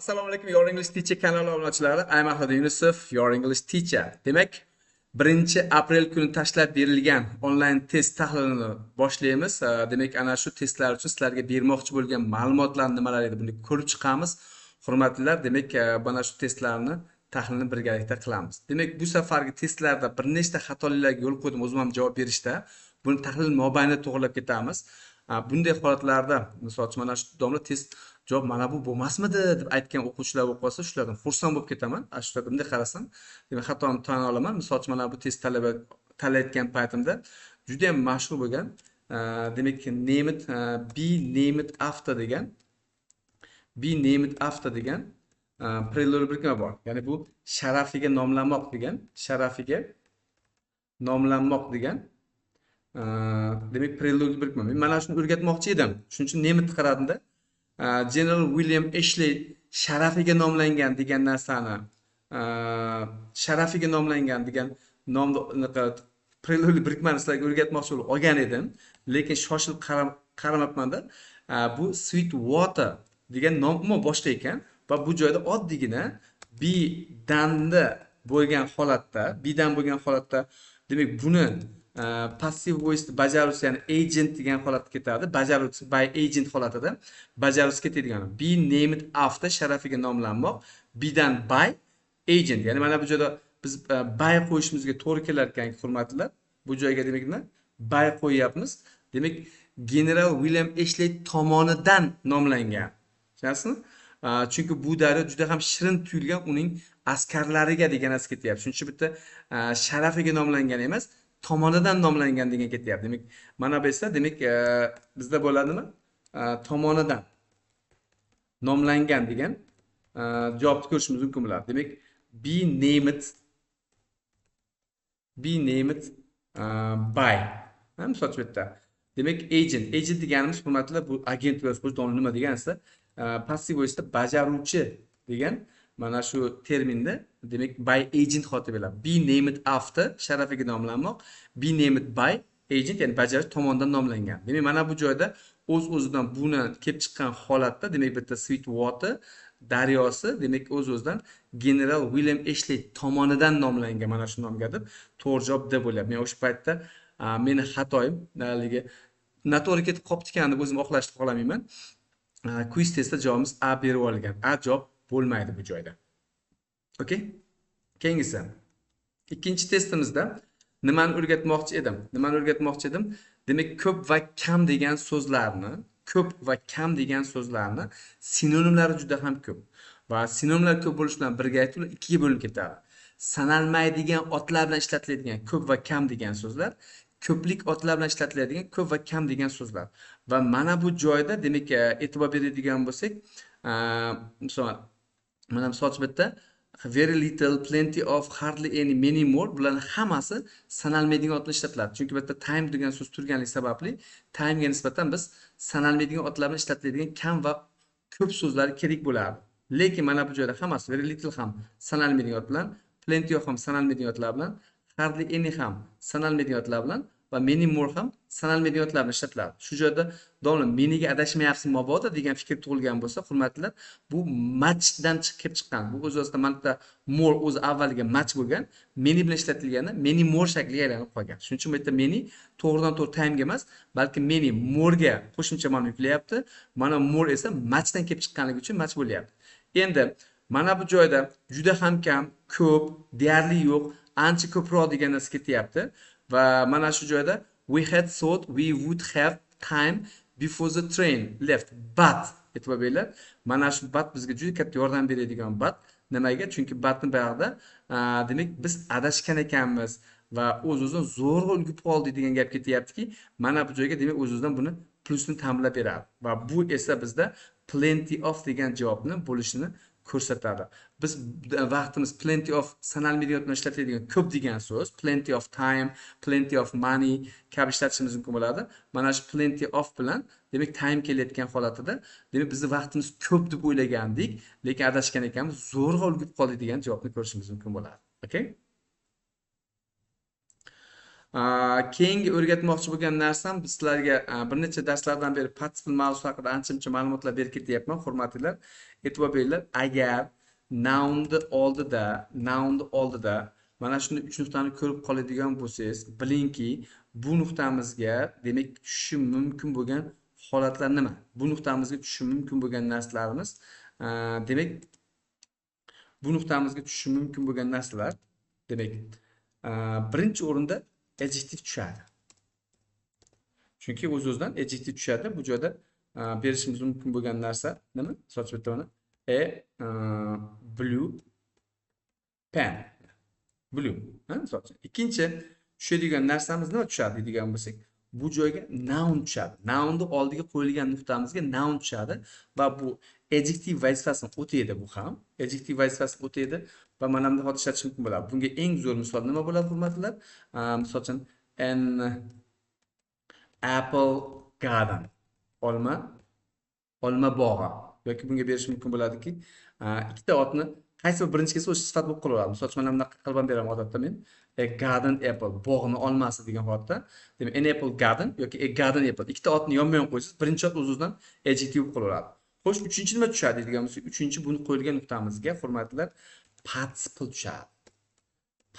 Assalomu alaykum, Your English Teacher kanali obunachilari. I'm Ahmad Yunusov, Your English Teacher. Demak, 1-aprel kuni tashlab berilgan onlayn test tahlilini boshlaymiz. Demak, ana shu testlar uchun sizlarga bermoqchi bo'lgan ma'lumotlar nimalar edi, buni ko'rib chiqamiz. Hurmatlilar, demak, mana shu testlarni tahlilini birgalikda qilamiz. Demak, bu safargi testlarda bir nechta xatoliklarga yo'l qo'ydim o'zim ham javob berishda. Buni tahlil mobaynida to'g'rilab ketamiz. Bunday holatlarda, misol uchun mana shu domla test javob mana bu bo'lmasmidi deb aytgan o'quvchilar bo'lib qolsa, shulardan xursand bo'lib ketaman. Shularga bunday qarasam, demak xatomni tan olaman. Misol uchun mana bu test tanlayotgan paytimda juda ham mashhur bo'lgan, demak name it, be name it after degan prelude birikma bor. Ya'ni bu sharafiga nomlanmoq degan, demak prelude birikma. Men mana shuni o'rgatmoqchi edim. Shuning uchun name it qaradimda. General William Ashley sharafiga nomlangan degan narsani sharafiga nomlangan degan nomni prelude birikmani sizlarga o'rgatmoqchi bo'lib olgan edim, lekin shoshilib qaramabmanda. Bu sweet water degan nom umuman boshqa ekan va bu joyda oddiygina be danni bo'lgan holatda, demak buni passive voice bajaruvchi, ya'ni agent degan holatga ketadi. Bajaruvchi by agent holatida bajaruvchi ketadigan. Be named after sharafiga nomlanmoq, be dan by agent. Ya'ni mana bu joyda biz by qo'yishimizga to'g'ri kelar ekan, hurmatlilar. Bu joyga demak nima? By qo'yyapmiz. Demak, General William Ashley tomonidan nomlangan. Tushunasizmi? Chunki bu daryo juda ham shirin tuyulgan uning askarlariga degan narsa ketyapti. Shuning uchun bitta sharafiga nomlangan emas, tomonidan nomlangan degan ketyapti. Demak, mana bu esa demak bizda bo'ladimi? Tomonidan nomlangan degan javobni ko'rishimiz mumkin bo'ladi. Demak, be named by. Misol uchun bitta. Demak, agent deganimiz, hurmatlilar, bu agent va nima degansa, passive voice'da bajaruvchi degan mana shu terminda, demak by agent xotib bo'ladi. Be named after sharafiga nomlanmoq, be named by agent, ya'ni bajaruvchi tomonidan nomlangan. Demak, mana bu joyda o'z-o'zidan buni kelib chiqqan holatda, demak bitta sweet water daryosi, demak o'z-o'zidan General William Ashley tomonidan nomlangan mana shu nomga deb to'g'ri javob deb bo'lyapti. Men o'sha paytda meni xatoyim noto'g'ri ketib qolibdi ekan deb o'zim oqlashni xohlamayman. Quiz testda javobimiz A berib olgan. A javob bo'lmaydi bu joyda. Okay? Keyingisi. Ikkinchi testimizda nimani o'rgatmoqchi edim? Demak, ko'p va kam degan so'zlarni sinonimlari juda ham ko'p. Va sinonimlar ko'p bo'lishi bilan birga aytib, ikkiga bo'linib ketadi. Sanalmaydigan otlar bilan ishlatiladigan ko'p va kam degan so'zlar, ko'plik otlar bilan ishlatiladigan ko'p va kam degan so'zlar. Va mana bu joyda demak e'tibor beradigan bo'lsak, misol bitta very little, plenty of, hardly any, many more, bularning hammasi sanalmaydigan otlar ishlatiladi. Chunki bitta time degan so'z turganligi sababli time ga nisbatan biz sanalmaydigan otlar bilan ishlatiladigan kam va ko'p so'zlar kerak bo'ladi. Lekin mana bu joyda hammasi very little ham sanalmaydigan ot bilan, plenty of ham sanalmaydigan otlar bilan, hardly any ham sanalmaydigan otlar bilan va many more ham sanalmaydigan otlar bilan ishlatiladi. Shu joyda domla meniga adashmayapsiz mabodo degan fikr tug'ilgan bo'lsa, hurmatlilar, bu matchdan chiqib chiqqan. Bu o'z-o'zidan mana more o'zi avvaliga match bo'lgan, many bilan ishlatilgani many more shakliga aylanib qolgan. Shuning uchun bu yerda many to'g'ridan to'g'ri time ga emas, balki many more ga qo'shimcha ma'no yuklayapti. Mana more esa matchdan kelib chiqqanligi uchun match bo'lyapti. Endi mana bu joyda juda ham kam, ko'p, deyarli yo'q, ancha ko'proq degan narsa ketyapti. Va mana shu joyda we had thought we would have time before the train left, but e'tibor beringlar, mana shu but bizga juda katta yordam beradigan but. Nimaga? Chunki butni buyog'ida demak biz adashgan ekanmiz va o'z-o'zidan zo'rg'a ulgib qoldik degan gap ketyaptiki, mana bu joyga demak o'z-o'zidan buni plusni ta'minlab beradi va bu esa bizda plenty of degan javobni bo'lishini ko'rsatadi. Biz vaqtimiz plenty of sanalmaydigan bilan ishlatiladigan ko'p degan so'z, plenty of time, plenty of money kabi ishlatishimiz mumkin bo'ladi. Mana shu plenty of bilan demak time kelayotgan holatida demak bizni vaqtimiz ko'p deb o'ylagandik, lekin adashgan ekanmiz, zo'rg'a ulgib qoldik degan javobni ko'rishimiz mumkin bo'ladi. Okay? Keyingi o'rgatmoqchi bo'lgan narsam sizlarga bir necha darslardan beri participle mavzusi haqida ancha-muncha ma'lumotlar berib ketyapman, hurmatlilar. E'tibor beringlar. Agar nounni oldida mana shunday 3 nuqtani ko'rib qoladigan bo'lsangiz, bilingki, bu nuqtamizga demak tushishi mumkin bo'lgan holatlar nima? Bu nuqtamizga tushishi mumkin bo'lgan narsalarimiz, demak, bu nuqtamizga tushishi mumkin bo'lgan narsalar, demak, birinchi o'rinda adjektiv tushadi. Chunki o'z-o'zidan adjektiv tushadi. Bu joyda berishimiz mumkin bo'lgan narsa nima? Soch bitta blue pen. Blue, soch. Ikkinchi tushadigan narsamiz nima tushadi degan bo'lsak, bu joyga noun tushadi. Nounni oldiga qo'yilgan nuqtamizga noun tushadi va bu adjektiv vazifasini o'taydi bu ham. Adjektiv vazifasini o'taydi va mana bunday hozir ishlatish mumkin bo'ladi. Bunga eng zo'r misol nima bo'ladi, hurmatlilar? Misol uchun an apple garden. Olma bog'i. Yoki bunga berish mumkin bo'ladiki, ikkita otni qaysi bir birinchi kelsa o'sha sifat bo'lib qolaveradi. Misol uchun mana bunaqa qilib ham beraman odatda men. A garden apple, bog'ni olmasi degan holatda. Demak, an apple garden yoki a garden apple. Ikkita otni yonma-yon qo'ysangiz, birinchi ot o'z-o'zidan adjektiv bo'lib qolaveradi. Xo'sh, uchinchi nima tushadi degan bo'lsak, uchinchi buni qo'yilgan nuqtamizga, hurmatlilar, participle tushadi.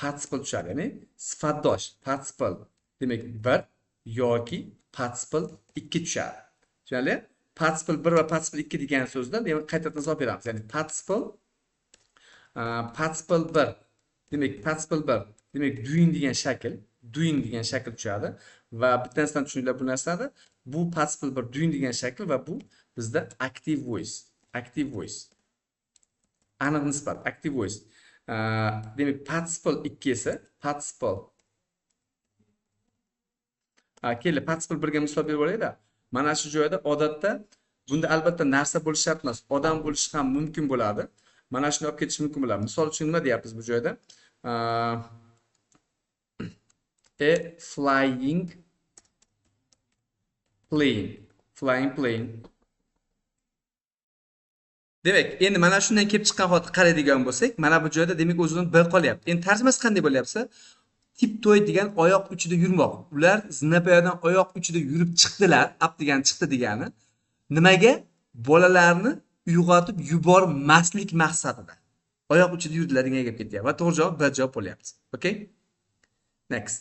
Participle tushadi, ya'ni sifatdosh. Participle demak bir yoki participle 2 tushadi. Tushunarli? Participle 1 va participle 2 degan so'zda demak qaytadan izoh beramiz. Ya'ni participle 1 demak participle 1 demak doing degan shakl tushadi va bittanasidan tushuninglar bu narsani. Bu participle 1 doing degan shakl va bu bizda active voice. Aniq nisbat active voice. Demak participle 2 esa participle keldi, participle 1 ga misol berib olaylik-da. Mana shu joyda odatda bunda albatta narsa bo'lishi shart emas, odam bo'lishi ham mumkin bo'ladi. Mana shuni olib ketish mumkin bo'ladi. Misol uchun nima deyapmiz bu joyda? A flying plane. Demak, endi mana shundan kelib chiqqan holatga qaraydigan bo'lsak, mana bu joyda demak o'zidan bir qolyapti. Endi tarjimasi qanday bo'lyapsa? Tiptoy degan oyoq uchida yurmoq. Ular zinapoyadan oyoq uchida yurib chiqdilar. Ap degani chiqdi degani. Nimaga? Bolalarni uyg'otib yubormaslik maqsadida. Oyoq uchida yurdilar degan gap ketyapti. Va to'g'ri javob bir javob bo'lyapti. Okay? Next.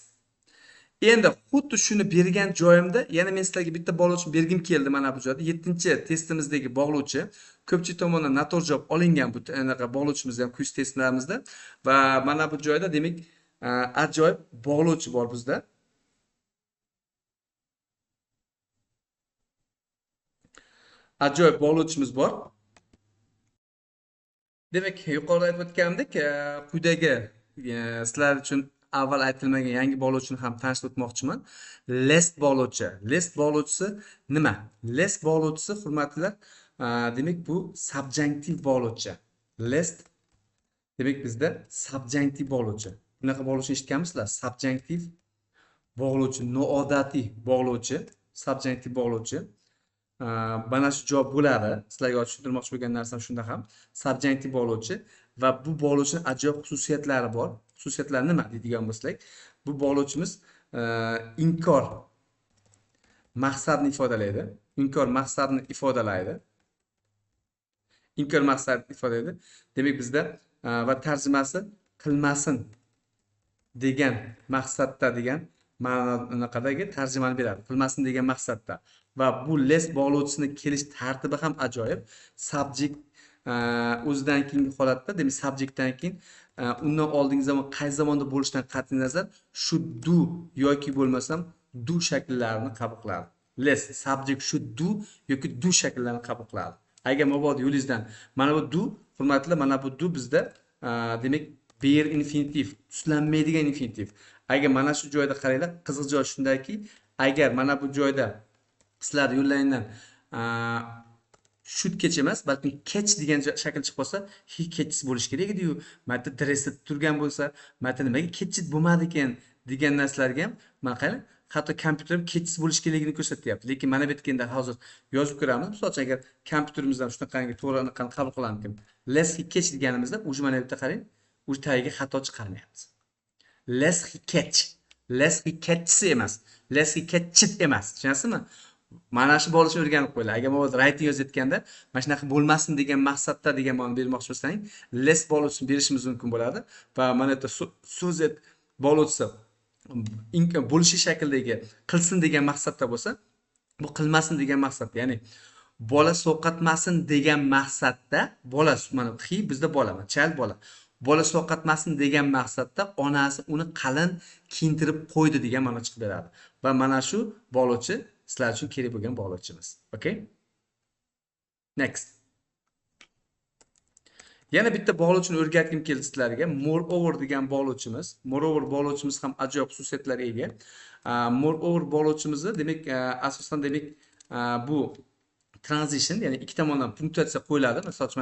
Endi xuddi shuni bergan joyimda yana men sizlarga bitta bog'lovchi bergim keldi mana bu joyda. 7-testimizdagi bog'lovchi ko'pchilik tomonidan noto'g'ri javob olingan bu anaqa bog'lovchimizda ham quiz testlarimizda va mana bu joyda demak ajoyib bog'lovchi bor bizda. Ajoyib bog'lovchimiz bor. Demak, yuqorida aytib o'tgandek, quyidagi sizlar uchun avval aytilmagan yangi bog'lovchini ham tanishtirib o'tmoqchiman. Lest bog'lovchi. Lest bog'lovchisi nima? Lest bog'lovchisi, hurmatlilar, demak bu subjunctive bog'lovchi. Lest demak bizda subjunctive bog'lovchi. Bunaqa bog'lovchini eshitganmisizlar? Subjunctive bog'lovchi, noodatiy bog'lovchi, subjunctive bog'lovchi. Mana shu javob bo'ladi. Sizlarga tushuntirmoqchi bo'lgan narsam shunda ham subjunctive bog'lovchi va bu bog'lovchining ajoyib xususiyatlari bor. Xususiyatlari nima deydigan bo'lsak, bu bog'lovchimiz inkor maqsadni ifodalaydi. Demak bizda va tarjimasi qilmasin degan maqsadda degan ma'nodagi tarjimani beradi. Qilmasin degan maqsadda. Va bu less bog'lovchisini kelish tartibi ham ajoyib. Subject o'zidan keyingi holatda, demak subjectdan keyin undan oldingi zaman qaysi zamonda bo'lishidan qat'iy nazar should do yoki bo'lmasam do shakllarini qabul qiladi. Less subject should do yoki do shakllarini qabul qiladi. Agar mabodo yo'lingizdan mana bu do, hurmatli, mana bu do bizda demak bare infinitiv, tuslanmaydigan infinitiv. Agar mana shu joyda qaranglar, qiziq joy shundaki, agar mana bu joyda sizlar yo'llaringdan should catch emas, balki catch degan shakl chiqib qolsa, he catches bo'lish kerak edi-yu. Mana dressda turgan bo'lsa, mana nimaga catch bo'lmadi ekan degan narsalarga ham mana qarang, hatto kompyuter catch bo'lish kerakligini ko'rsatyapti. Lekin mana bu yerda hozir yozib ko'ramiz. Masalan, agar kompyuterimizdan shunaqangi to'g'ri qabul qilamiz. Less he catch deganimizda, o'sha mana bu yerda qarang, o'sha tagiga xato chiqarmayapmiz. Less he catch. Leslie ketchisi emas. Leslie ketchit emas. Tushunasizmi? Mana shu bo'lishni o'rganib qo'yinglar. Agar men writing yozayotganda mana shunaqa bo'lmasin degan maqsadda degan ma'no bermoqchi bo'lsang, less bo'lishni berishimiz mumkin bo'ladi va mana bu yerda so'zet bo'lsa bo'lishi shaklidagi qilsin degan maqsadda bo'lsa, bu qilmasin degan maqsadda, ya'ni bola sovqatmasin degan maqsadda bola mana he bizda bola, child bola. Bola sovqatmasin degan maqsadda onasi uni qalin kiyintirib qo'ydi degan ma'no chiqib beradi. Va mana shu bo'luvchi sizlar uchun kerak bo'lgan bo'luvchimiz. Okay? Next. Yana bitta bo'luvchini o'rgatgim keldi sizlarga. Moreover degan bo'luvchimiz. Moreover bo'luvchimiz ham ajoyib xususiyatlarga ega. Moreover bo'luvchimizni demak asosan demak bu transition, ya'ni ikki tomondan punktatsiya qo'yiladi. Masalan, uchun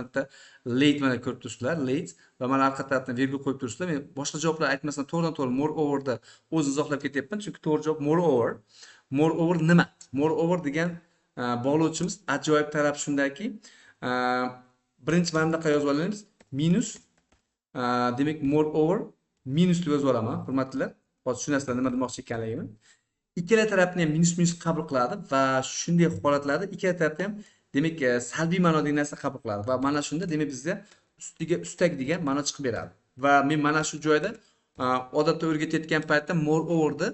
late mana ko'rib turibsizlar, late va mana orqa tarafdan virgul qo'yib turibsizlar. Men boshqa javoblar aytmasdan to'g'ridan-to'g'ri moreoverda o'zim izohlab ketyapman, chunki to'g'ri javob moreover. Moreover nima? Moreover degan bo'luvchimiz ajoyib taraf shundaki, birinchi mana bunaqa yozib olamiz. Minus demak moreover minus deb yozib olaman, hurmatlilar. Hozir tushunasizlar nima demoqchi ekanligimni. Ikkala tarafni ham minus qabul qiladi va shunday holatlarda ikkala tarafda ham demak salbiy ma'nodagi narsa qabul qiladi va mana shunda demak bizga ustiga ustak degan ma'no chiqib beradi. Va men mana shu joyda odatda o'rgatayotgan paytda moreover'da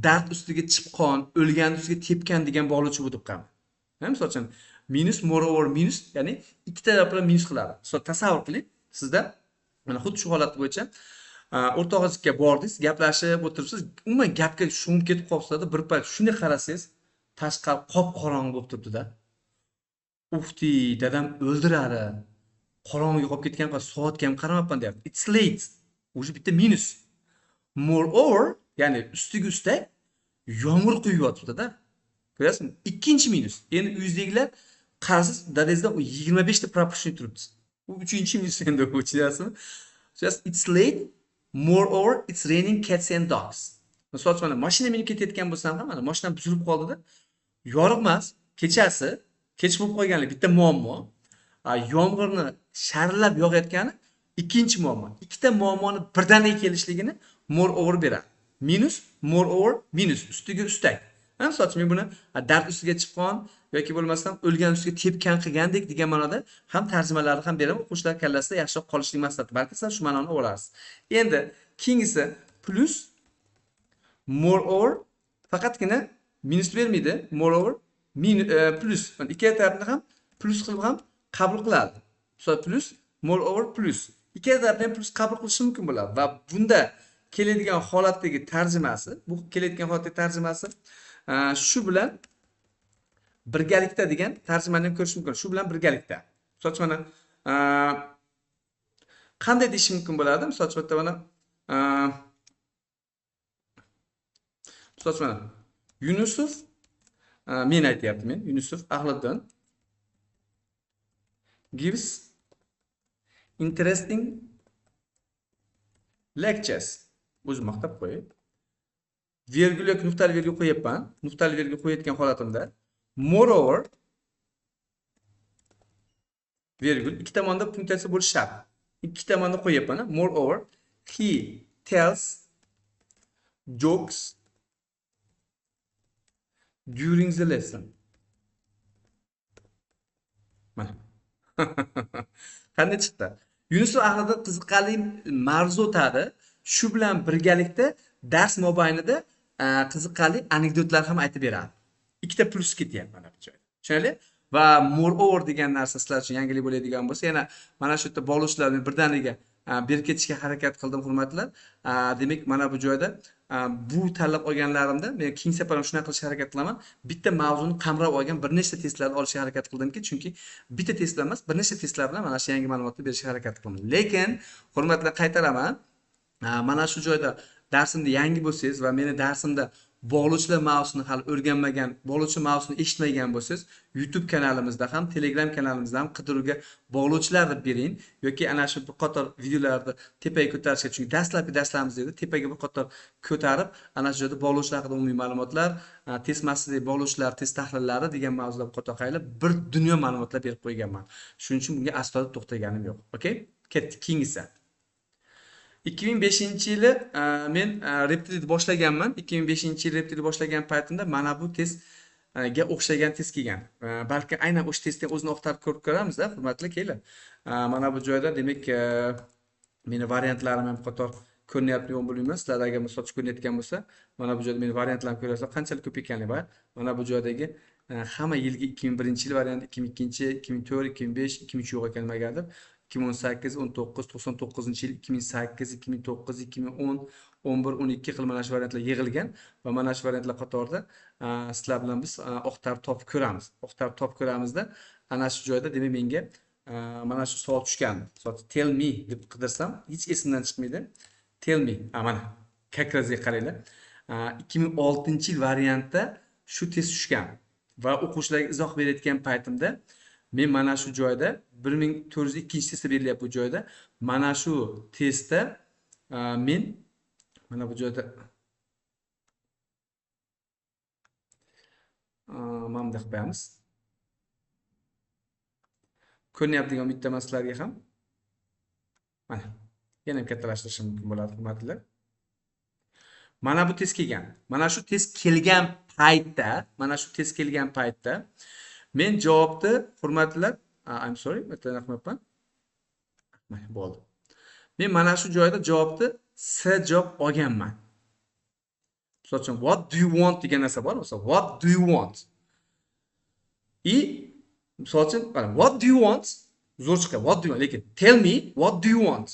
dard ustiga chipqon, o'lgan ustiga tepgan degan bo'luvchi bu deb qaraman. Misol uchun minus moreover minus, ya'ni ikkita tarafni minus qiladi. Tasavvur qiling, sizda mana xuddi shu holat bo'yicha o'rtog'ingizga bordingiz, gaplashib o'tiribsiz, umuman gapga sho'ngib ketib qolibsizda, bir payt shunday qarasangiz, tashqari qop-qorong'i bo'lib turibdi-da. Ufti, dadam o'ldiradi. Qorong'i qolib ketgan qara soatga ham qaramabman deyapti. It's late. O'sha bitta minus. Moreover, ya'ni ustiga ustak yomg'ir quyib yotibdi-da. Ko'rasizmi? Ikkinchi minus. Endi uyingizdagilar qarasiz, dadangizdan 25 ta proportion turibdi. Bu uchinchi minus endi bu, tushunasizmi? Just it's late. Moreover, it's raining cats and dogs. Misol uchun mana mashina minib ketayotgan bo'lsam ham, mana mashinam buzilib qoldi-da. Yorug' emas, kechasi, kech bo'lib qolganlik bitta muammo. Yomg'irni sharillab yog'ayotgani ikkinchi muammo. Ikkita muammoni birdaniga kelishligini moreover beradi. Minus, moreover, minus ustiga ustak. Misol uchun men buni dard ustiga chipqon yoki bo'lmasam o'lgan ustiga tepkan qilgandek degan ma'noda ham tarjimalarni ham beraman. O'quvchilar kallasida yaxshiroq qolishlik maqsadida. Balki siz shu ma'noni olarsiz. Endi keyingisi plus moreover faqatgina minus bermaydi. Moreover plus. Mana ikkala tarafni ham plus qilib ham qabul qiladi. Misol plus moreover plus. Ikkala tarafni ham plus qabul qilishi mumkin bo'ladi va bunda keladigan holatdagi tarjimasi, bu keladigan holatdagi tarjimasi shu bilan birgalikda degan tarjimani ham ko'rish mumkin. Shu bilan birgalikda. Misol uchun mana qanday deyish mumkin bo'ladi? Misol uchun mana misol uchun mana Yunusov men aytyapman, Yunusov Ahliddin gives interesting lectures. O'zim maqtab qo'yay. Virgul yoki nuqtali virgul qo'yapman. Nuqtali virgul qo'yayotgan holatimda moreover virgul ikki tomonda punktatsiya bo'lishi shart. Ikki tomonda qo'yapman. Moreover he tells jokes during the lesson. Mana. Qanday chiqdi? Yunusov Ahliddin qiziqarli mavzu o'tadi. Shu bilan birgalikda dars mobaynida qiziqarli anekdotlar ham aytib beradi. Ikkita plus ketyapti mana bu joyda. Tushunarli? Va moreover degan narsa sizlar uchun yangilik bo'ladigan bo'lsa, yana mana shu yerda bo'luvchilarni birdaniga berib ketishga harakat qildim, hurmatlar. Demak, mana bu joyda bu tanlab olganlarimda men keyingi safar ham shunaqa qilishga harakat qilaman. Bitta mavzuni qamrab olgan bir nechta testlarni olishga harakat qildimki, chunki bitta testlar emas, bir nechta testlar bilan mana shu yangi ma'lumotni berishga harakat qilaman. Lekin, hurmatlar, qaytaraman. Mana shu joyda darsimda yangi bo'lsangiz va meni darsimda bog'lovchilar mavzusini hali o'rganmagan, bog'lovchi mavzusini eshitmagan bo'lsangiz, YouTube kanalimizda ham, Telegram kanalimizda ham qidiruvga bog'lovchilar deb bering yoki ana shu bir qator videolarni tepaga ko'tarishga, chunki dastlabki darslarimiz edi, tepaga bir qator ko'tarib, ana shu joyda bog'lovchilar haqida umumiy ma'lumotlar, test massali bog'lovchilar, test tahlillari degan mavzular bir qator qaylab bir dunyo ma'lumotlar berib qo'yganman. Shuning uchun bunga astoydil to'xtaganim yo'q. Okay? Ketdik keyingisi. 2005-yili men Reptil'ni boshlaganman. 2005-yil Reptil'ni boshlagan paytimda mana bu testga o'xshagan test kelgan. Balki aynan o'sha testni o'zini oqtarib ko'rib ko'ramiz-da, hurmatli kelinglar. Mana bu joyda demak meni variantlarim ham qator ko'rinyapti bilmayman. Sizlar agar misol ko'rinayotgan bo'lsa, mana bu joyda meni variantlarim ko'ryapsizlar. Qanchalik ko'p ekanligi bor. Mana bu joydagi hamma yilgi 2001-yil variant, 2002, 2004, 2005, 2003 yo'q ekan nimagadir. 2018, 19, 99-yil, 2008, 2009, 2010, 11, 12 xil mana shu variantlar yig'ilgan va mana shu variantlar qatorida sizlar bilan biz oqtarib topib ko'ramiz. Oqtarib topib ko'ramizda ana shu joyda demak menga mana shu savol tushgan. Tell me deb qidirsam hech esimdan chiqmaydi. Tell me. Mana kakrazga qaranglar. 2006-yil variantda shu test tushgan va o'quvchilarga izoh berayotgan paytimda men mana shu joyda 1402 testda berilyapti bu joyda. Mana shu testda men mana bu joyda mana bunday qilib qo'yamiz. Ko'rinyapti umiddaman sizlarga ham. Mana yana ham kattalashtirishim mumkin bo'ladi, hurmatlilar. Mana bu test kelgan. Mana shu test kelgan paytda, men javobni hurmatlilar, I'm sorry, bitta naqmayapman. Mana bo'ldi. Men mana shu joyda javobni S javob olganman. Misol uchun what do you want degan narsa bor, masalan, what do you want? Misol uchun what do you want? Zo'r chiqadi. What do you want? Lekin tell me what do you want?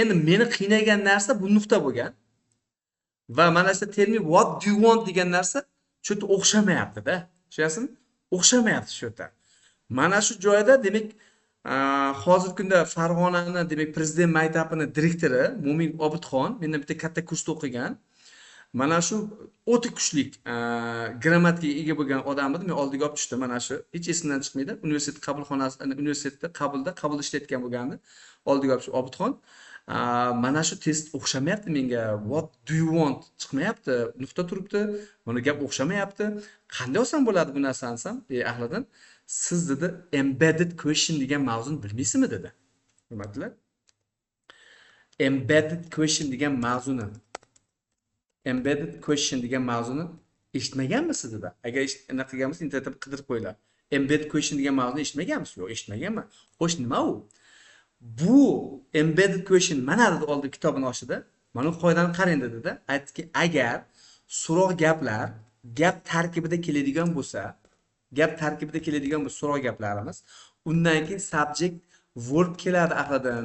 Endi meni qiynagan narsa bu nuqta bo'lgan. Va mana shu tell me what do you want degan narsa shu yerda o'xshamayapti-da. Tushunasizmi? O'xshamayapti shu yerda. Mana shu joyda demak hozirgi kunda Farg'onani demak prezident maktabining direktori Mo'min Obidxon mendan bitta katta kursda o'qigan. Mana shu o'ta kuchli grammatikaga ega bo'lgan odam edi. Men oldiga olib tushdim. Mana shu hech esimdan chiqmaydi. Universitet universitetda qabulda ishlayotgan bo'lgandi. Oldiga olib tushdim Obidxon. Mana shu test o'xshamayapti menga. What do you want chiqmayapti. Nuqta turibdi. Mana gap o'xshamayapti. Qanday olsam bo'ladi bu narsani desam, ahlidan siz dedi embedded question degan mavzuni bilmaysizmi dedi. Hurmatlilar. Embedded question degan mavzuni eshitmaganmisiz dedi. Agar anaqa qilganmisiz internetda qidirib qo'yinglar. Embedded question degan mavzuni eshitmaganmisiz? Yo'q, eshitmaganman. Xo'sh, nima u? Bu embedded question mana dedi oldi kitobning oshida. Mana bu qoidani qarang dedi-da. Aytdiki, agar so'roq gaplar gap tarkibida keladigan bo'lsa, so'roq gaplarimiz, undan keyin subject verb keladi ahlidan.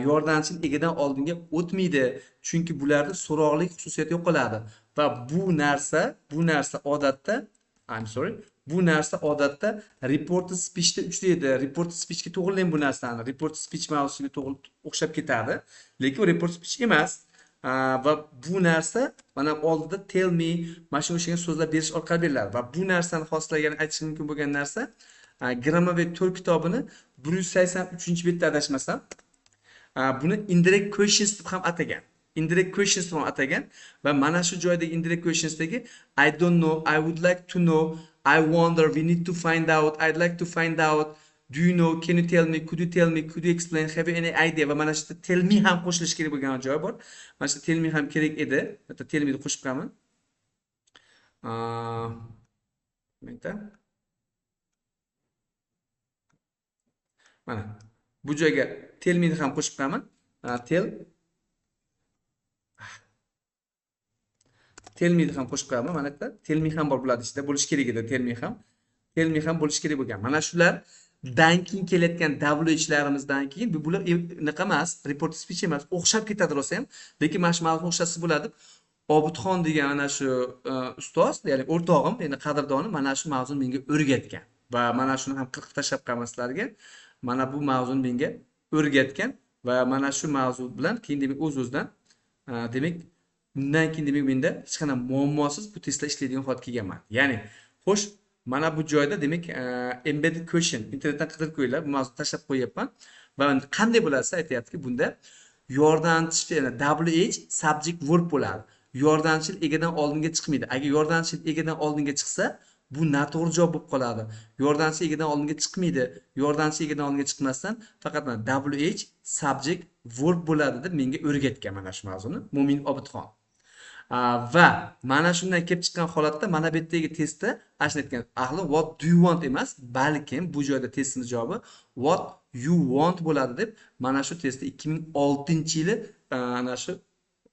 Yordamchi egadan oldinga o'tmaydi, chunki bularda so'roqlik xususiyati yo'qoladi va bu narsa odatda reported speechda uchraydi. Reported speechga to'g'rilang bu narsani. Reported speech mavzusiga o'xshab ketadi, lekin u reported speech emas. Va bu narsa mana oldida tell me mana shu o'xshagan so'zlar berish orqali beriladi va bu narsani hoslagan aytish mumkin bo'lgan narsa Grammar ve Tör kitobini 183-betda adashmasam buni indirect questions deb ham atagan. Va mana shu joydagi indirect questionsdagi I don't know, I would like to know, I wonder, we need to find out, I'd like to find out, do you know, can you tell me, could you tell me, could you explain, have you any idea? Va mana shu tell me ham qo'shilishi kerak bo'lgan joy bor. Mana shu tell me ham kerak edi. Bitta tell me ni qo'shib qo'yaman. Mana bu joyga tell me ni ham qo'shib qo'yaman. Tell me ni ham qo'shib qo'yaman. Mana yerda tell me ham bor bo'ladi ichida, bo'lishi kerak edi tell me ham bo'lishi kerak bo'lgan. Mana shular dan keyin kelayotgan WH'larimizdan keyin bular unaqa emas, report speech emas, o'xshab ketadi rosa ham, lekin mana shu mavzu o'xshasi bo'ladi. Obidxon degan ana shu ustoz, ya'ni o'rtog'im, ya'ni qadrdonim mana shu mavzuni menga o'rgatgan va mana shuni ham qirqib tashlab qo'yaman sizlarga. Mana bu mavzuni menga o'rgatgan va mana shu mavzu bilan keyin demak o'z-o'zidan demak undan keyin demak menda hech qanday muammosiz bu testlar ishlaydigan holatga kelganman. Ya'ni xo'sh, mana bu joyda demak embedded question internetdan qidirib qo'yinglar, bu mavzuni tashlab qo'yapman va qanday bo'ladi aytayaptiki, bunda yordamchi WH subject verb bo'ladi. Yordamchi egadan oldinga chiqmaydi. Agar yordamchi egadan oldinga chiqsa, bu noto'g'ri javob bo'lib qoladi. Yordamchi egidan oldinga chiqmaydi. Yordamchi egidan oldinga chiqmasdan faqat mana WH subject verb bo'ladi deb menga o'rgatgan mana shu mavzuni Mo'min Obidxon. Va mana shundan kelib chiqqan holatda mana bu yerdagi testda ashna aytgan ahli what do you want emas, balkim bu joyda testimiz javobi what you want bo'ladi deb mana shu testda 2006-yili ana shu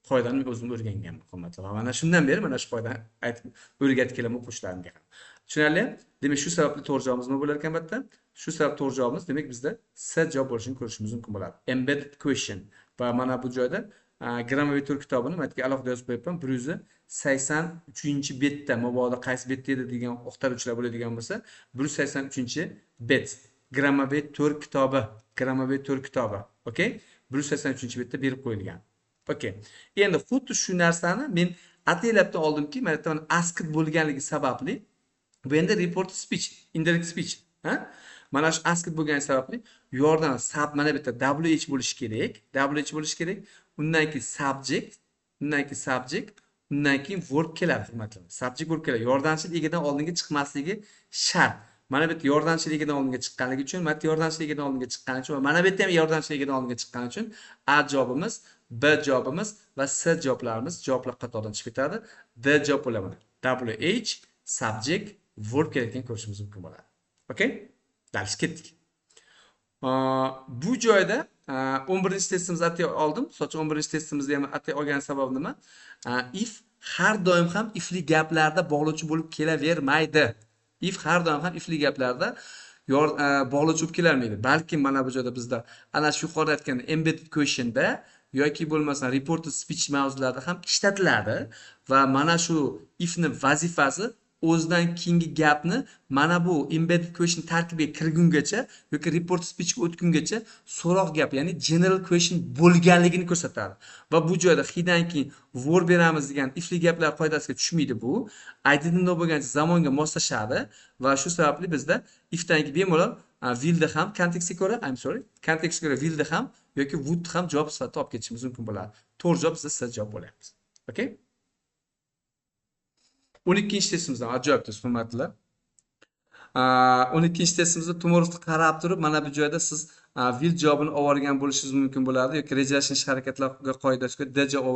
qoidani o'zim o'rganganman hurmatli. Va mana shundan beri mana shu qoidani aytib o'rgatib kelaman o'quvchilarimga ham. Tushunarli? Demak, shu sababli to'g'ri javobimiz nima bo'lar ekan albatta? Shu sabab to'g'ri javobimiz demak bizda C javob bo'lishini ko'rishimiz mumkin bo'ladi. Embedded question. Va mana bu joyda Grammar Tour kitobini men alohida yozib qo'yibman. 183-betda, mabodo qaysi betda edi degan o'qtaluvchilar bo'ladigan bo'lsa, 183-bet. Grammar Tour kitobi, Grammar Tour kitobi. Okay? 183-betda berib qo'yilgan. Okay. Endi xuddi shu narsani men ataylabdan oldimki, mana bu asked bo'lganligi sababli bu endi report speech, indirect speech, ha? Mana shu asked bo'lgani sababli yordam sub mana bu yerda WH bo'lishi kerak, WH bo'lishi kerak. Undan keyin subject, undan keyin subject, undan keyin verb keladi, hurmatlar. Subject verb keladi. Yordamchiligidan oldinga chiqmasligi shart. Mana bu yerda yordamchiligidan oldinga chiqqanligi uchun, mana bu yerda yordamchiligidan oldinga chiqqani uchun va mana bu yerda ham yordamchiligidan oldinga chiqqani uchun A javobimiz, B javobimiz va C javoblarimiz javoblar qatoridan chiqib ketadi. D javob bo'ladi. WH subject verb kelayotgan ko'rishimiz mumkin bo'ladi. Okay? Dalish ketdik. Bu joyda 11-testimizni atay oldim. So'ch 11-testimizni ham atay olgan sabab nima? If har doim ham ifli gaplarda bog'lovchi bo'lib kelavermaydi. If har doim ham ifli gaplarda bog'lovchi bo'lib kelarmaydi. Balki mana bu joyda bizda ana shu yuqorida aytgan embedded questionda yoki bo'lmasa reported speech mavzularida ham ishlatiladi va mana shu ifni vazifasi o'zidan keyingi gapni mana bu embedded question tarkibiga kirgungacha yoki report speechga o'tgungacha so'roq gap, ya'ni general question bo'lganligini ko'rsatadi. Va bu joyda hidan keyin verb beramiz degan ifli gaplar qoidasiga tushmaydi bu. I didn't know bo'lgancha zamonga moslashadi va shu sababli bizda ifdan keyin bemalol will'da ham kontekstga ko'ra, kontekstga ko'ra will'da ham yoki would ham javob sifatida olib ketishimiz mumkin bo'ladi. To'g'ri javob bizda C javob bo'lyapti. Okay? 12-testimizdan ajoyib test, hurmatlilar. 12-testimizda tomorrow'ga qarab turib, mana bu joyda siz will javobini olgan bo'lishingiz mumkin bo'ladi yoki rejalashtirilgan harakatlar qoidasiga D javob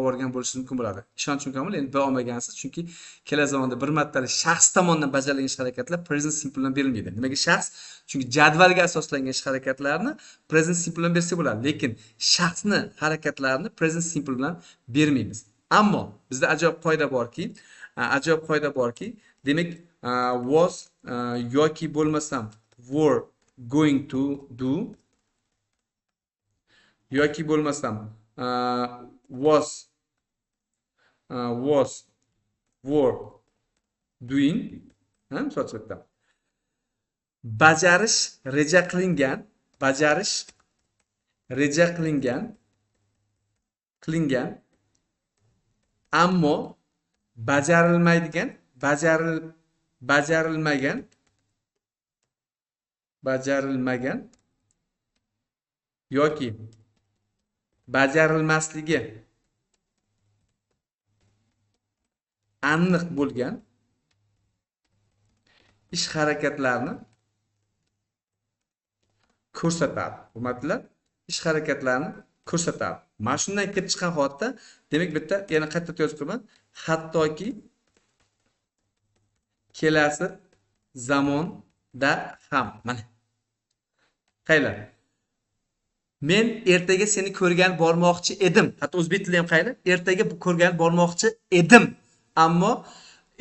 olgan bo'lishingiz mumkin bo'ladi. Ishonchim komil, endi B olmagansiz, chunki kelasi zamonda bir martalik shaxs tomonidan bajarilgan harakatlar present simple bilan berilmaydi. Nimaga shaxs? Chunki jadvalga asoslangan harakatlarni present simple bilan bersak bo'ladi, lekin shaxsni harakatlarini present simple bilan bermaymiz. Ammo bizda ajoyib qoida borki, demak was yoki bo'lmasam were going to do yoki bo'lmasam was were doing, misol sifatida bajarish reja qilingan ammo bajarilmagan yoki bajarilmasligi aniq bo'lgan ish harakatlarini ko'rsatadi. Hurmatlilar, ish harakatlarini ko'rsatadi. Mana shundan kelib chiqqan holatda, demak bitta yana qayta yozib qo'yaman. Hattoki kelasi zamonda ham. Mana. Qaylar? Men ertaga seni ko'rgan bormoqchi edim. Hatto o'zbek tilida ham qaylar? Ertaga ko'rgan bormoqchi edim. Ammo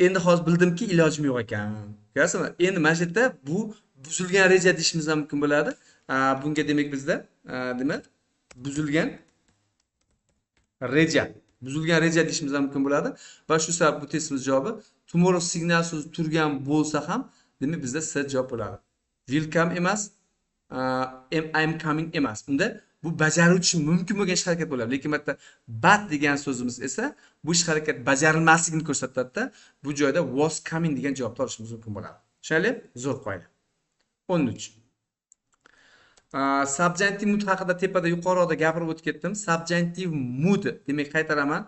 endi hozir bildimki ilojim yo'q ekan. Ko'rasizmi? Endi mana shu yerda bu buzilgan reja deyishimiz ham mumkin bo'ladi. Bunga demak bizda demak buzilgan reja deyishimiz ham mumkin bo'ladi va shu sabab bu testimiz javobi tomorrow signal so'zi turgan bo'lsa ham demak bizda C javob bo'ladi. Will come emas, I'm coming emas. Unda bu bajaruvchi mumkin bo'lgan ish harakat bo'ladi. Lekin bu yerda but degan so'zimiz esa bu ish harakat bajarilmasligini ko'rsatadi. Bu joyda was coming degan javobni olishimiz mumkin bo'ladi. Tushunarli? Zo'r qoida. 13. Subjunctive mood haqida tepada yuqorida gapirib o'tib ketdim. Subjunctive mood, demak qaytaraman.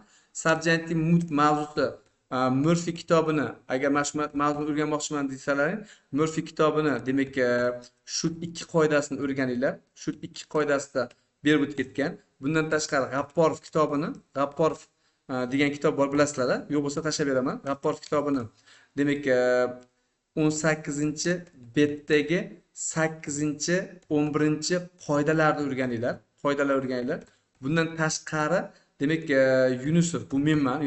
Subjunctive mood mavzusi Murphy kitobini agar mana shu mavzuni o'rganmoqchiman desalaring, Murphy kitobini demak shoot 2 qoidasini o'rganinglar. Shoot 2 qoidasida berib o'tib ketgan. Bundan tashqari G'apporov kitobini, G'apporov degan kitob bor bilasizlar, yo'q bo'lsa tashlab beraman. G'apporov kitobini demak 18-betdagi 8-11 qoidalarni o'rganinglar. Qoidalar o'rganinglar. Bundan tashqari demak Yunusov, bu menman,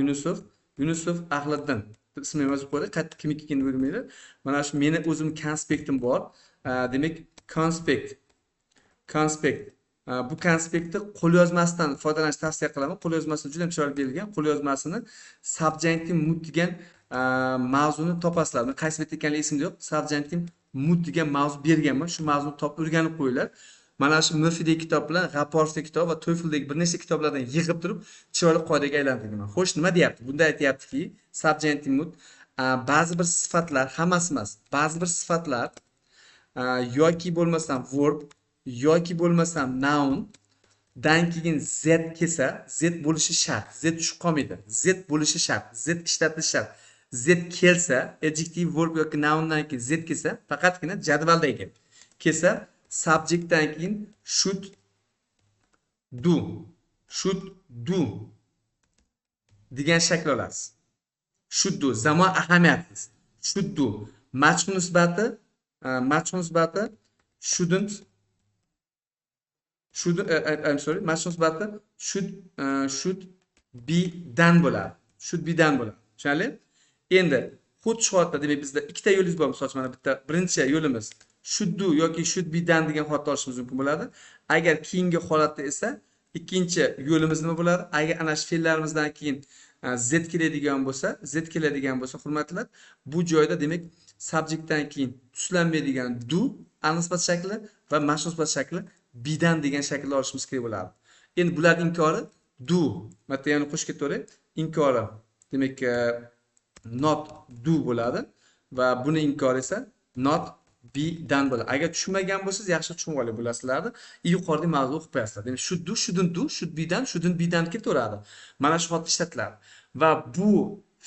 Yunusov Ahliddin. Ismini yozib qo'ydik. Qayerda kim ekanini bilmaydi. Mana shu meni o'zim konspektim bor. Demak konspekt. Bu konspektni qo'lyozmasidan foydalanishni tavsiya qilaman. Qo'lyozmasi juda ham chiroyli berilgan. Qo'lyozmasini subjunctive mood degan mavzuni topasizlar. Men qaysi betda ekanligi esimda yo'q. Subjunctive mood degan mavzu berganman. Shu mavzuni topib o'rganib qo'yinglar. Mana shu Murphy'dagi kitob bilan G'apporovdagi kitob va TOEFL'dagi bir nechta kitoblardan yig'ib turib chiroyli qoidaga aylantirgan. Xo'sh, nima deyapti? Bunda aytyaptiki, subjunctive mood ba'zi bir sifatlar, hammasi emas, ba'zi bir sifatlar yoki bo'lmasam verb yoki bo'lmasam noun dan keyin z kelsa, z bo'lishi shart. Z tushib qolmaydi. Z bo'lishi shart. Z ishlatilishi shart. Z kelsa, adjective verb yoki noundan keyin z kelsa, faqatgina jadvaldagi kelsa, subjectdan keyin should do degan shakl olasiz. Should do zamon ahamiyatsiz. Should do mashhur nisbati shouldn't I'm sorry, mashhur nisbati should be done bo'ladi. Should be done bo'ladi. Tushunarli? Endi xuddi shu holatda demak bizda ikkita yo'lingiz bor. Misol uchun mana bitta birinchi yo'limiz should do yoki should be done degan holatda olishimiz mumkin bo'ladi. Agar keyingi holatda esa ikkinchi yo'limiz nima bo'ladi? Agar ana shu fe'llarimizdan keyin z keladigan bo'lsa, hurmatlar, bu joyda demak subjektdan keyin tuslanmaydigan do nisbat shakli va mashhur nisbat shakli be dan degan shaklda olishimiz kerak bo'ladi. Endi bularning inkori do, mana yana qo'shib ketavering. Inkori demak not do bo'ladi va buni inkori esa not be done bo'ladi. Agar tushunmagan bo'lsangiz, yaxshi tushunib olib bo'lasizlar. Yuqoridagi mavzu o'qib qo'yasizlar. Demak, should do, shouldn't do, should be done, shouldn't be done ketaveradi. Mana shu holatda ishlatiladi. Va bu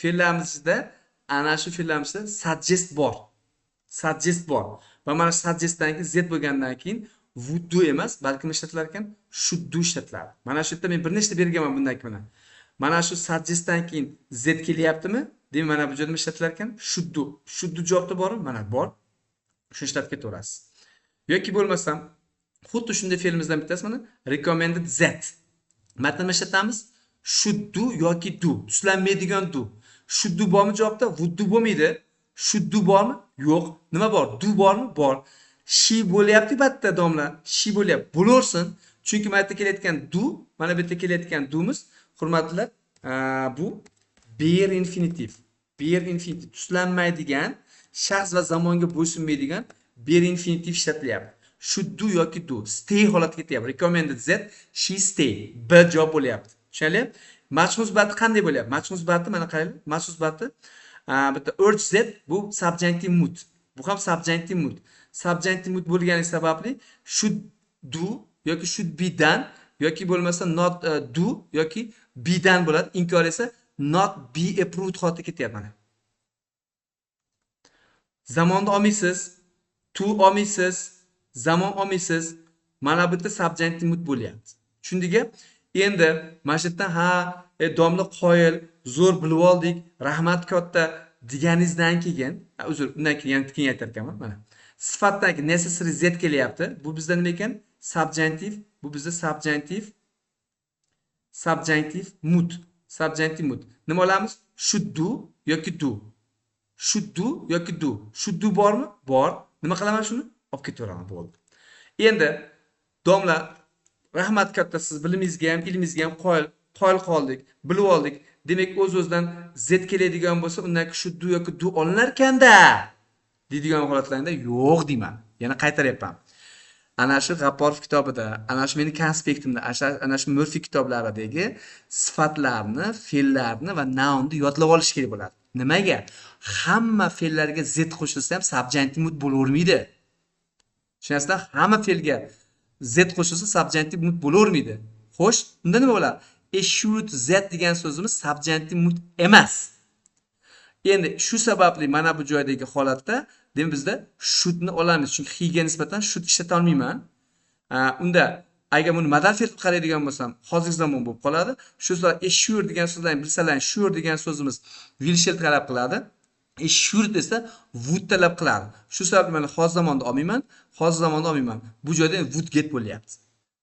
fe'llarimizda ana shu fe'llarimizda suggest bor. Va mana suggestdan keyin z bo'lgandan keyin would do emas, balki ishlatilar ekan should do ishlatiladi. Mana shu yerda men bir nechta berganman bundan keyin. Mana shu suggestdan keyin z kelyaptimi? Demak, mana bu joyda ishlatilar ekan should do. Should do javobda bormi? Mana bor. Shu ishlatib ketaverasiz. Yoki bo'lmasam, xuddi shunday fe'limizdan bittasi mana recommended z. Matnni ishlatamiz. Should do yoki do. Tuslanmaydigan do. Should do bormi javobda? Would do bo'lmaydi. Should do bormi? Yo'q. Nima bor? Do bormi? Bor. She bo'lyapti bitta domla. She bo'lyapti. Bo'laversin. Chunki mana bu yerda kelayotgan do, mana bu yerda kelayotgan do'miz, hurmatlar, bu bare infinitive. Bare infinitive tuslanmaydigan, shaxs va zamonga bo'ysunmaydigan bare infinitive ishlatilyapti. Should do yoki do. Stay holatiga ketyapti. Recommended z, she stay. B javob bo'lyapti. Tushunarli? Mashhur nisbati qanday bo'lyapti? Mashhur nisbati mana qaranglar. Mashhur nisbati bitta urge z bu subjunctive mood. Bu ham subjunctive mood. Subjunctive mood bo'lgani sababli should do yoki should be done yoki bo'lmasa not do yoki be done bo'ladi. Inkor esa not be approved holatiga ketyapti mana. Zamonni olmaysiz, to olmaysiz, zamon olmaysiz. Mana bu yerda subjunctive mood bo'lyapti. Tushundingmi? Endi mana shu yerdan domla qoyil, zo'r bilib oldik, rahmat katta deganingizdan keyin, uzr, undan keyin keyin aytar ekanman mana. Sifatdan keyin necessary z kelyapti. Bu bizda nima ekan? Subjunctive. Bu bizda subjunctive mood. Subjunctive mood. Nima olamiz? Should do yoki do. Should do yoki do. Should do bormi? Bor. Nima qilaman shuni? Olib ketaveraman, bo'ldi. Endi domla rahmat katta, siz bilimingizga ham, ilmingizga ham qoyil qoldik, bilib oldik. Demak, o'z-o'zidan z keladigan bo'lsa, undan should do yoki do olinar ekanda deydigan holatlarda yo'q deyman. Yana qaytaryapman. Ana shu G'apporov kitobida, ana shu meni konspektimda, ana shu Murphy kitoblaridagi sifatlarni, fe'llarni va nounni yodlab olish kerak bo'ladi. Nimaga? Hamma fe'llarga z qo'shilsa ham subjunctive mood bo'lavermaydi. Tushunasizlar? Hamma fe'lga z qo'shilsa subjunctive mood bo'lavermaydi. Xo'sh, unda nima bo'ladi? Should z degan so'zimiz subjunctive mood emas. Endi shu sababli mana bu joydagi holatda demak bizda shudni olamiz. Chunki he'ga nisbatan shud ishlata olmayman. Unda agar buni modal fe'l qilib qaraydigan bo'lsam, hozirgi zamon bo'lib qoladi. Shu sabab sure degan so'zlarni bilsalaring, sure degan so'zimiz will shall talab qiladi. Sure desa would talab qiladi. Shu sababli men hozir zamonda olmayman, hozir zamonda olmayman. Bu joyda would get bo'lyapti.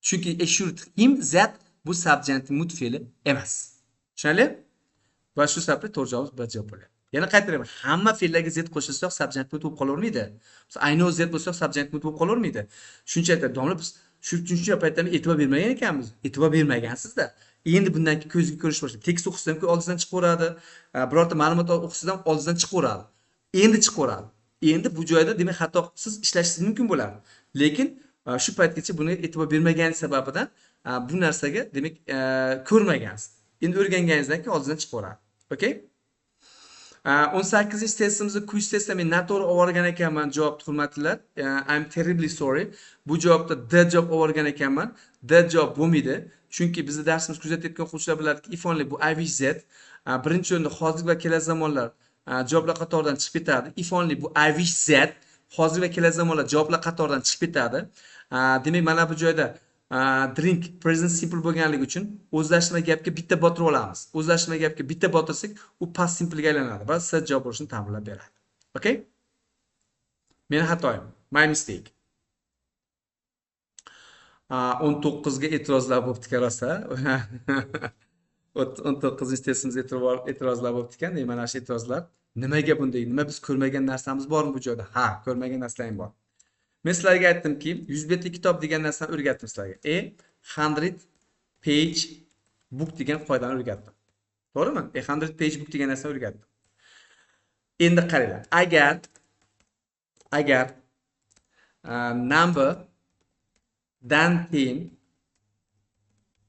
Chunki assured him that bu subject mood fe'li emas. Tushunarli? Va shu sababli to'g'ri javob B javob bo'ladi. Yana qaytaraman. Hamma fe'llarga z qo'shilsa subject mood bo'lib qolavermaydi. I know z bo'lsa subject mood bo'lib qolavermaydi. Shuncha aytadi. Domla biz shuncha paytda e'tibor bermagan ekanmiz. E'tibor bermagansizda. Endi bundan keyin ko'zga ko'rish boshlaydi. Tekst o'qisam ku oldingizdan chiqaveradi. Birorta ma'lumot o'qisam oldingizdan chiqaveradi. Endi chiqaveradi. Endi bu joyda demak xato siz ishlashingiz mumkin bo'ladi. Lekin shu paytgacha buni e'tibor bermaganingiz sababidan bu narsaga demak ko'rmagansiz. Endi o'rganganingizdan keyin oldingizdan chiqaveradi. Okay? 18-chi testimizda quiz testda men noto'g'ri olgan ekanman javobni hurmatlilar. I'm terribly sorry. Bu javobda D javob olgan ekanman. D javob bo'lmaydi. Chunki bizning darsimiz kuzatayotgan o'quvchilar biladiki, if only bu I wish Z. Birinchi o'rinda hozir va kelasi zamonlar javoblar qatoridan chiqib ketadi. If only bu I wish Z. Hozir va kelasi zamonlar javoblar qatoridan chiqib ketadi. Demak, mana bu joyda drink present simple bo'lganligi uchun o'zlashtirma gapga bitta botirib olamiz. O'zlashtirma gapga bitta botirsak, u past simple'ga aylanadi va siz javob bo'lishini ta'minlab beradi. Okay? Meni xatoyim. My mistake. 19 ga e'tirozlar bo'pti rosa. 19-testimizda e'tirozlar bo'pti ekan. Mana shu e'tirozlar nimaga bunday? Nima biz ko'rmagan narsamiz bormi bu joyda? Ha, ko'rmagan narsalar ham bor. Men sizlarga aytdimki, 100 betli kitob degan narsani o'rgatdim sizlarga. 100 page book degan qoidani o'rgatdim. To'g'rimi? 100 page book degan narsani o'rgatdim. Endi qaranglar. Agar number dan keyin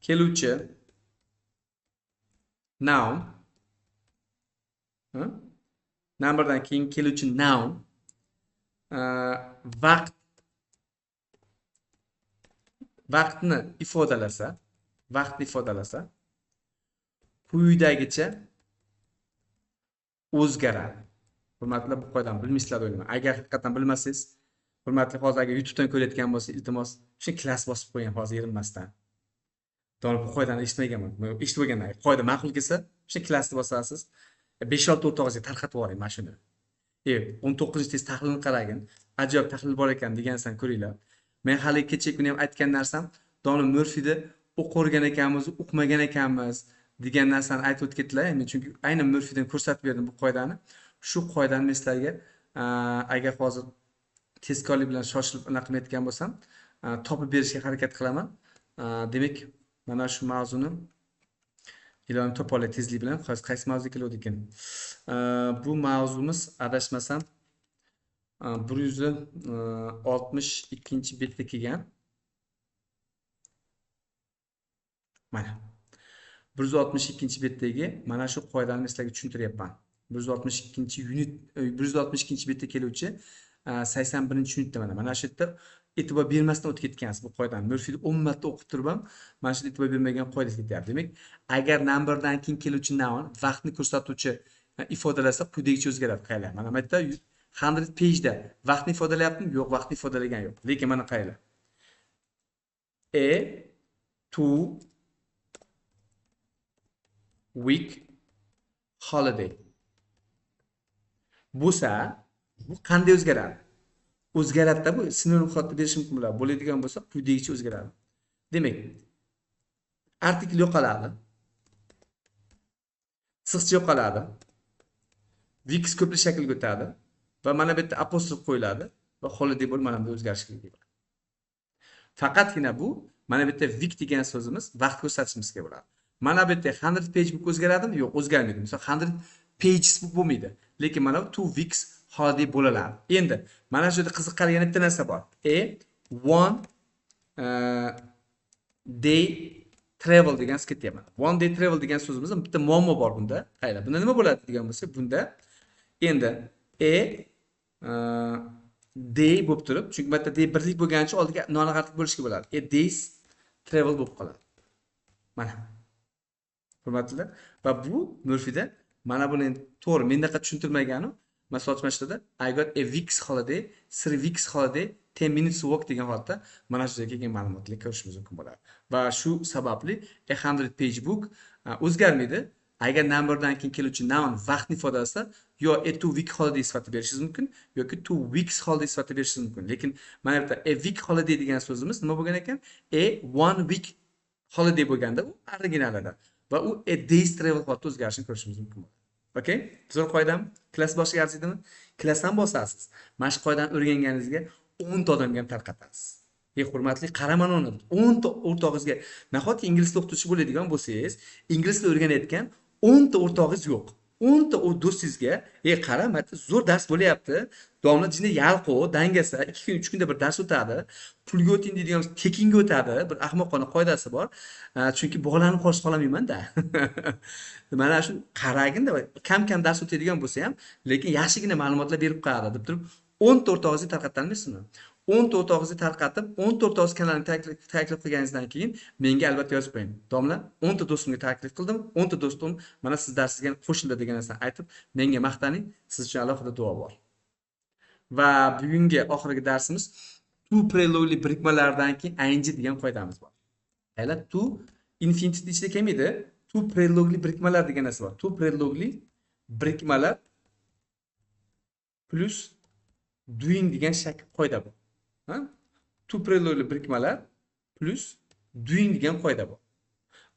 keluvchi noun numberdan keyin keluvchi noun vaqtni ifodalasa quyidagicha o'zgaradi. Hurmatli, bu qoidani bilmaysizlar deb o'ylayman. Agar haqiqatan bilmasangiz, hurmatli, hozir agar YouTubedan ko'rayotgan bo'lsangiz, iltimos, shu klass bosib qo'ying hozir erinmasdan. To'g'ri, bu qoidani eshitmaganman. Eshitmaganman. Qoida ma'qul kelsa, shu klassni bosasiz. 5-6 o'rtog'ingizga tarqatib yuboring mana shuni. 19-test tahlilini qaragin. Ajoyib tahlil bor ekan degansan ko'ringlar. Men hali kecha kuni ham aytgan narsam, Donald Murphy'da o'qirgan ekanmiz, o'qimagan ekanmiz degan narsani aytib o'tib ketdilar. Men chunki aynan Murphy'dan ko'rsatib berdim bu qoidani. Shu qoidani men sizlarga agar hozir tezkorlik bilan shoshilib anaqa qilmayotgan bo'lsam, topib berishga harakat qilaman. Demak, mana shu mavzuni iloyim to'polay tezlik bilan. Hozir qaysi mavzu keladi ekan? Bu mavzumiz adashmasam 162 betda kelgan. Mana 162 betdagi mana shu qoidani men sizlarga tushuntiryapman. 162 betda keluvchi 81-unitda mana shu yerda e'tibor bermasdan o'tib ketgansiz bu qoidani. Murphy'ni 10 marta o'qib turib ham mana shu e'tibor bermagan qoida ketyapti. Demak, agar numberdan keyin keluvchi noun vaqtni ko'rsatuvchi ifodalasa quyidagicha o'zgaradi. Qaranglar. Mana bu yerda 100 pageda vaqtni ifodalayaptimi? Yo'q, vaqtni ifodalagan yo'q. Lekin mana qaranglar. To week holiday. Bo'lsa, bu qanday o'zgaradi? O'zgaradi-da, bu sinonim holatda berish mumkin bo'ladi. Bo'ladigan bo'lsa, quyidagicha o'zgaradi. Demak, artikl yo'qoladi. Siqchi yo'qoladi. Weeks ko'plik shaklga o'tadi va mana bu yerda apostrof qo'yiladi va holiday bo'lib mana bunday o'zgarishga ega bo'ladi. Faqatgina bu mana bu yerda week degan so'zimiz vaqt ko'rsatishimizga bo'ladi. Mana bu yerda 100 page book o'zgaradimi? Yo'q, o'zgarmaydi. Masalan, 100 pages book bo'lmaydi. Lekin mana bu 2 weeks holiday bo'laladi. Endi mana shu yerda qiziqarli bitta narsa bor. One day travel degan so'z ketyapman. One day travel degan so'zimizda bitta muammo bor bunda. Qayda? Bunda nima bo'ladi degan bo'lsa, bunda endi day bo'lib turib, chunki bu yerda day birlik bo'lganicha oldiga noaniqlik bo'lishga bo'ladi. Days travel bo'lib qoladi. Mana. Hurmatlilar, va bu Murphy'da Mana buni endi to'g'ri mendaqa tushuntirmaganu. Masalan, sochmashtada I got a week's holiday, 3 weeks holiday, 10 minutes walk degan holatda mana shu yerga kelgan ma'lumotlarni ko'rishingiz mumkin bo'ladi. Va shu sababli a 100 page book o'zgarmaydi. Agar numberdan keyin keluvchi noun vaqtni ifodalasa, yo a 2 week holiday sifatida berishingiz mumkin yoki 2 weeks holiday sifatida berishingiz mumkin. Lekin mana bu yerda a week holiday degan so'zimiz nima bo'lgan ekan? A 1 week holiday bo'lganda u originalida va u a days travel holatda o'zgarishini ko'rishimiz mumkin bo'ladi. Okay? Zo'r qoidami? Klass boshiga arziydimi? Klassdan bosasiz. Mana shu qoidani o'rganganingizga 10 ta odamga ham tarqatasiz. Hurmatli, qaramani uni 10 ta o'rtog'ingizga, nahotki ingliz tilida o'qituvchi bo'ladigan bo'lsangiz, ingliz tilida o'rganayotgan 10 ta o'rtog'ingiz yo'q. 10 ta do'stingizga, qara, mana zo'r dars bo'lyapti. Domla jina yalqov, dangasa, 2 kun, 3 kunda bir dars o'tadi. Pulga o'ting deydigan tekinga o'tadi. Bir ahmoqona qoidasi bor. Chunki bog'lanib qolishni xohlamayman-da. Mana shu qaraginda kam dars o'tadigan bo'lsa ham, lekin yaxshigina ma'lumotlar berib qo'yadi deb turib 10 ta o'rtog'ingizga tarqatolmaysizmi? 10 ta o'rtog'ingizga tarqatib, 10 ta o'rtog'ingiz kanalni taklif qilganingizdan keyin menga albatta yozib qo'ying. Domla, 10 ta do'stimga taklif qildim, 10 ta do'stim mana siz darsingizga qo'shildi degan narsani aytib, menga maqtaning. Siz uchun alohida duo bor. Va bugungi oxirgi darsimiz to prelogli birikmalardan keyin ing degan qoidamiz bor. Hala to infinitive ichida kelmaydi. To prelogli birikmalar degan narsa bor. To prelogli birikmalar plus doing degan shakl qoida bor. To prelogli birikmalar plus doing degan qoida bor.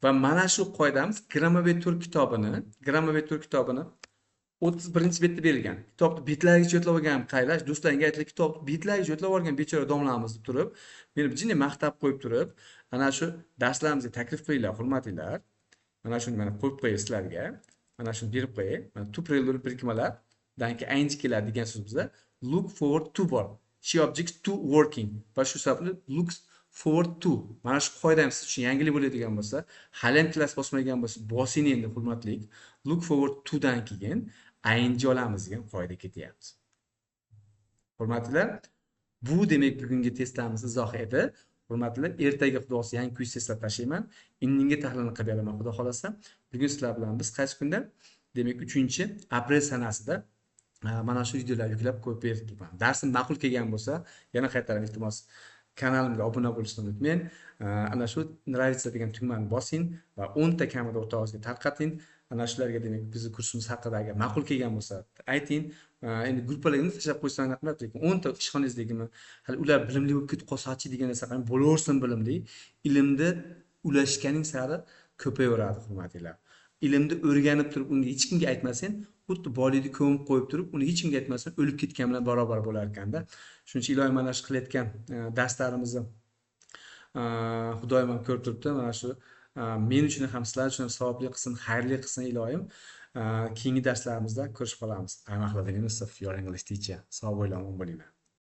Va mana shu qoidamiz Grammavetor kitobini 31-betda berilgan. Kitobni betlarigacha yodlab olgan qaylash, do'stlaringga aytlar, kitobni betlarigacha yodlab olgan bechora domlamiz deb turib, meni jinni maqtab qo'yib turib, ana shu darslarimizga taklif qilinglar, hurmatlilar. Mana shuni mana qo'yib qo'yay sizlarga. Mana shuni berib qo'yay. Mana to prelogli birikmalardan keyin ing keladi degan so'z bizda look forward to bor. She objects to working. Va shu sababli looks forward to. Mana shu qoida ham siz uchun yangilik bo'ladigan bo'lsa, hali ham klass bosmagan bo'lsa, bosing endi hurmatlik. Look forward to dan keyin ing olamiz degan qoida ketyapti. Hurmatlilar, bu demak bugungi testlarimiz izohi edi. Hurmatlilar, ertaga xudosi yangi kviz testlar tashlayman. Indinga tahlilni qilib beraman xudo xolasa. Bugun sizlar bilan biz qaysi kunda? Demak 3-aprel sanasida mana shu videolarni yuklab qo'yib berdik. Darsim ma'qul kelgan bo'lsa, yana qaytaran iltimos kanalimga obuna bo'lishni unutmang. Ana shu nravится degan tugmani bosing va 10 ta kamida o'rtog'ingizga tarqating. Ana shularga demak bizning kursimiz haqida agar ma'qul kelgan bo'lsa ayting. Endi gruppalarga tashlab qo'yishdan aniqmat, lekin 10 ta ishxonangizdagimi hali ular bilimli bo'lib ketib qolsachi degan narsa ham bo'laversin bilimli. Ilmni ulashganing sari ko'payaveradi hurmatlilar. Ilmni o'rganib turib unga hech kimga aytmasang, xuddi bolidni ko'mib qo'yib turib, uni hech kimga aytmasang, o'lib ketgan bilan barobar bo'lar ekanda. Shuning uchun iloyim mana shu qilayotgan darslarimizni Xudoyim ham ko'rib turibdi. Mana shu men uchun ham sizlar uchun ham savobli qilsin, xayrli qilsin iloyim. Keyingi darslarimizda ko'rishib qolamiz. I'm Ahmad Yunusov, your English teacher. Sog' bo'linglar.